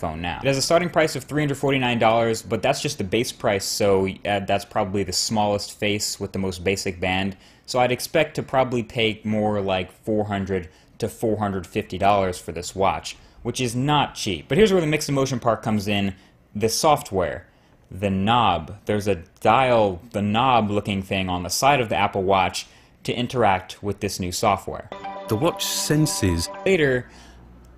phone now. It has a starting price of $349, but that's just the base price, so that's probably the smallest face with the most basic band. So I'd expect to probably pay more like $400 to $450 for this watch, which is not cheap. But here's where the mixed emotion part comes in: the software. The knob. There's a dial, the knob looking thing on the side of the Apple Watch to interact with this new software. The watch senses. Later,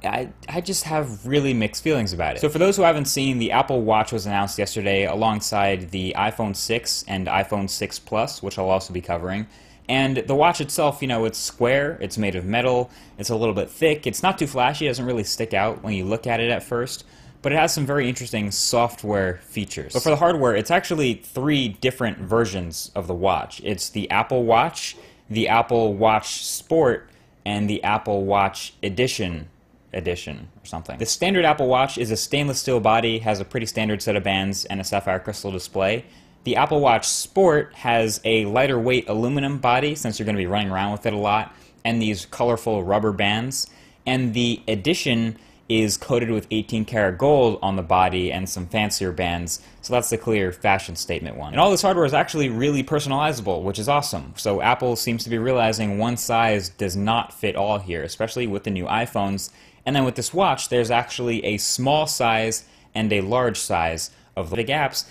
I just have really mixed feelings about it. So for those who haven't seen, the Apple Watch was announced yesterday alongside the iPhone 6 and iPhone 6 Plus, which I'll also be covering. And the watch itself, you know, it's square, it's made of metal, it's a little bit thick, it's not too flashy, it doesn't really stick out when you look at it at first, but it has some very interesting software features. But for the hardware, it's actually 3 different versions of the watch. It's the Apple Watch, the Apple Watch Sport, and the Apple Watch Edition or something. The standard Apple Watch is a stainless steel body, has a pretty standard set of bands, and a sapphire crystal display. The Apple Watch Sport has a lighter weight aluminum body, since you're going to be running around with it a lot, and these colorful rubber bands. And the Edition is coated with 18-karat gold on the body and some fancier bands, so that's the clear fashion statement one. And all this hardware is actually really personalizable, which is awesome. So Apple seems to be realizing one size does not fit all here, especially with the new iPhones. And then with this watch, there's actually a small size and a large size of the big apps.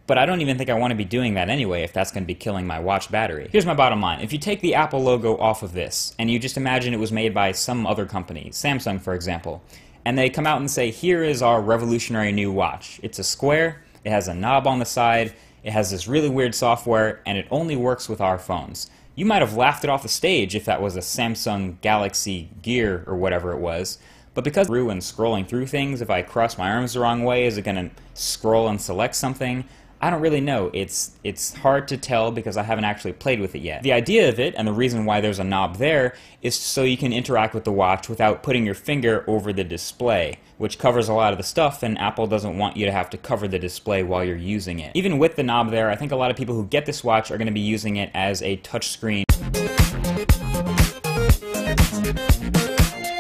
But I don't even think I want to be doing that anyway if that's going to be killing my watch battery. Here's my bottom line. If you take the Apple logo off of this, and you just imagine it was made by some other company, Samsung for example, and they come out and say, here is our revolutionary new watch. It's a square, it has a knob on the side, it has this really weird software, and it only works with our phones. You might have laughed it off the stage if that was a Samsung Galaxy Gear or whatever it was. But because through and scrolling through things, if I cross my arms the wrong way, is it going to scroll and select something? I don't really know. It's hard to tell because I haven't actually played with it yet. The idea of it, and the reason why there's a knob there, is so you can interact with the watch without putting your finger over the display, which covers a lot of the stuff, and Apple doesn't want you to have to cover the display while you're using it. Even with the knob there, I think a lot of people who get this watch are going to be using it as a touchscreen.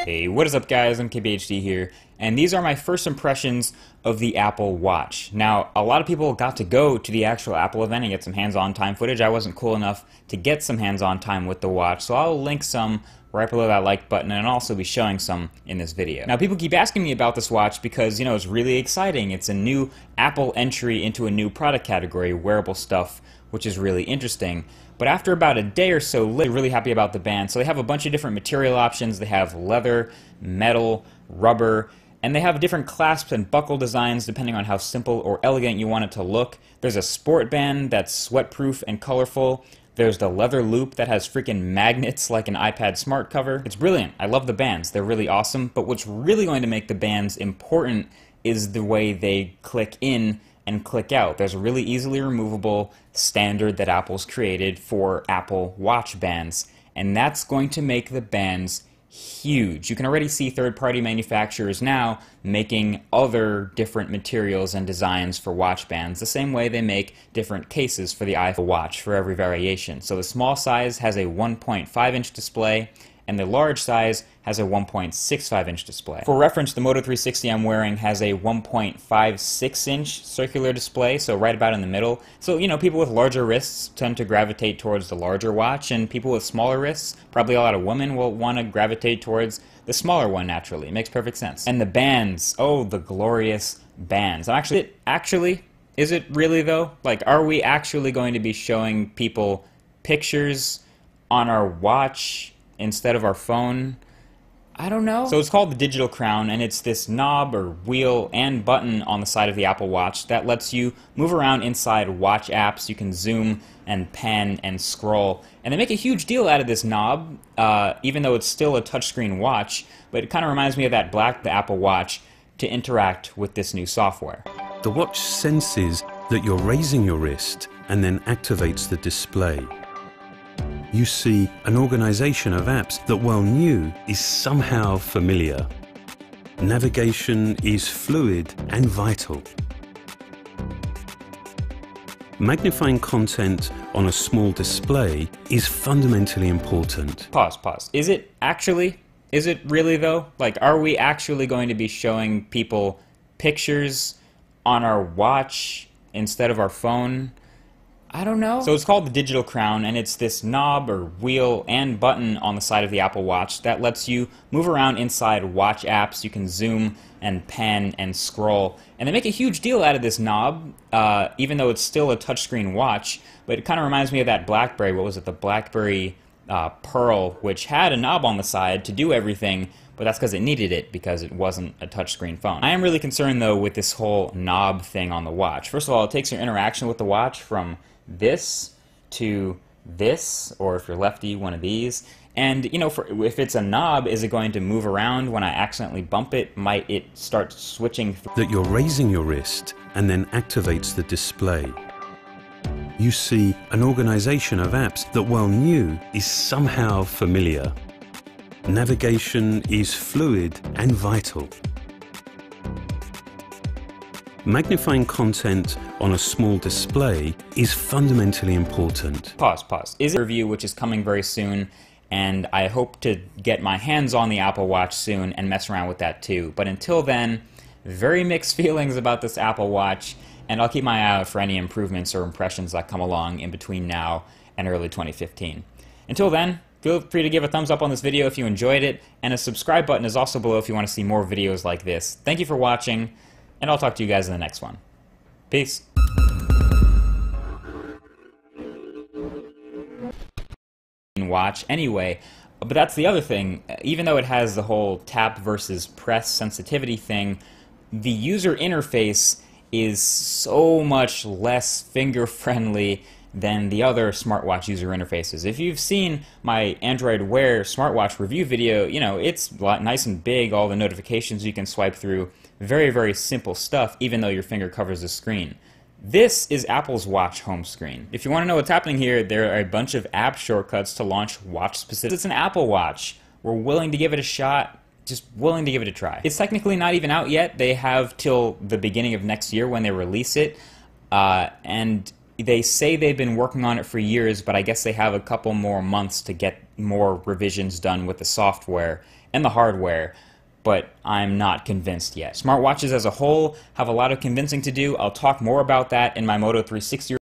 Hey, what is up guys? I'm KBHD here, and these are my first impressions of the Apple Watch. Now, a lot of people got to go to the actual Apple event and get some hands-on time footage. I wasn't cool enough to get some hands-on time with the watch, so I'll link some right below that like button, and I'll also be showing some in this video. Now, people keep asking me about this watch because, you know, it's really exciting. It's a new Apple entry into a new product category, wearable stuff, which is really interesting. But after about a day or so, they're really happy about the band. So they have a bunch of different material options. They have leather, metal, rubber, and they have different clasps and buckle designs depending on how simple or elegant you want it to look. There's a sport band that's sweat-proof and colorful. There's the leather loop that has freaking magnets like an iPad smart cover. It's brilliant. I love the bands. They're really awesome. But what's really going to make the bands important is the way they click in and click out. There's a really easily removable standard that Apple's created for Apple Watch bands, and that's going to make the bands huge. You can already see third-party manufacturers now making other different materials and designs for watch bands, the same way they make different cases for the Apple Watch for every variation. So the small size has a 1.5-inch display, and the large size has a 1.65-inch display. For reference, the Moto 360 I'm wearing has a 1.56-inch circular display, so right about in the middle. So, you know, people with larger wrists tend to gravitate towards the larger watch, and people with smaller wrists, probably a lot of women, will want to gravitate towards the smaller one naturally. It makes perfect sense. And the bands, oh, the glorious bands. Is it really though? Like, are we actually going to be showing people pictures on our watch instead of our phone? I don't know. So it's called the Digital Crown, and it's this knob or wheel and button on the side of the Apple Watch that lets you move around inside watch apps. You can zoom and pan and scroll. And they make a huge deal out of this knob, even though it's still a touchscreen watch, but it kind of reminds me of that the Apple Watch, to interact with this new software. The watch senses that you're raising your wrist and then activates the display. You see an organization of apps that, while new, is somehow familiar. Navigation is fluid and vital. Magnifying content on a small display is fundamentally important. Pause. Is it really though? Like, are we actually going to be showing people pictures on our watch instead of our phone. I don't know. So it's called the digital crown, and it's this knob or wheel and button on the side of the Apple Watch that lets you move around inside watch apps. You can zoom and pan and scroll. And they make a huge deal out of this knob, even though it's still a touchscreen watch. But it kind of reminds me of that BlackBerry, what was it, the BlackBerry Pearl, which had a knob on the side to do everything, but that's because it needed it, because it wasn't a touchscreen phone. I am really concerned, though, with this whole knob thing on the watch. First of all, it takes your interaction with the watch from this to this, or if you're lefty, one of these. And, you know, if it's a knob, is it going to move around when I accidentally bump it? Might it start switching? That you're raising your wrist and then activates the display. You see an organization of apps that, while new, is somehow familiar. Navigation is fluid and vital. Magnifying content on a small display is fundamentally important. Pause. Is it a review which is coming very soon, and I hope to get my hands on the Apple Watch soon and mess around with that too. But until then, very mixed feelings about this Apple Watch, and I'll keep my eye out for any improvements or impressions that come along in between now and early 2015. Until then, feel free to give a thumbs up on this video if you enjoyed it, and a subscribe button is also below if you want to see more videos like this. Thank you for watching, and I'll talk to you guys in the next one. Peace. Watch anyway, but that's the other thing. Even though it has the whole tap versus press sensitivity thing, the user interface is so much less finger friendly than the other smartwatch user interfaces. If you've seen my Android Wear smartwatch review video, you know, it's nice and big, all the notifications you can swipe through. Very, very simple stuff, even though your finger covers the screen. This is Apple's watch home screen. If you want to know what's happening here, there are a bunch of app shortcuts to launch watch specific. It's an Apple Watch. We're willing to give it a shot, just willing to give it a try. It's technically not even out yet. They have till the beginning of next year when they release it, and they say they've been working on it for years, but I guess they have a couple more months to get more revisions done with the software and the hardware. But I'm not convinced yet. Smartwatches as a whole have a lot of convincing to do. I'll talk more about that in my Moto 360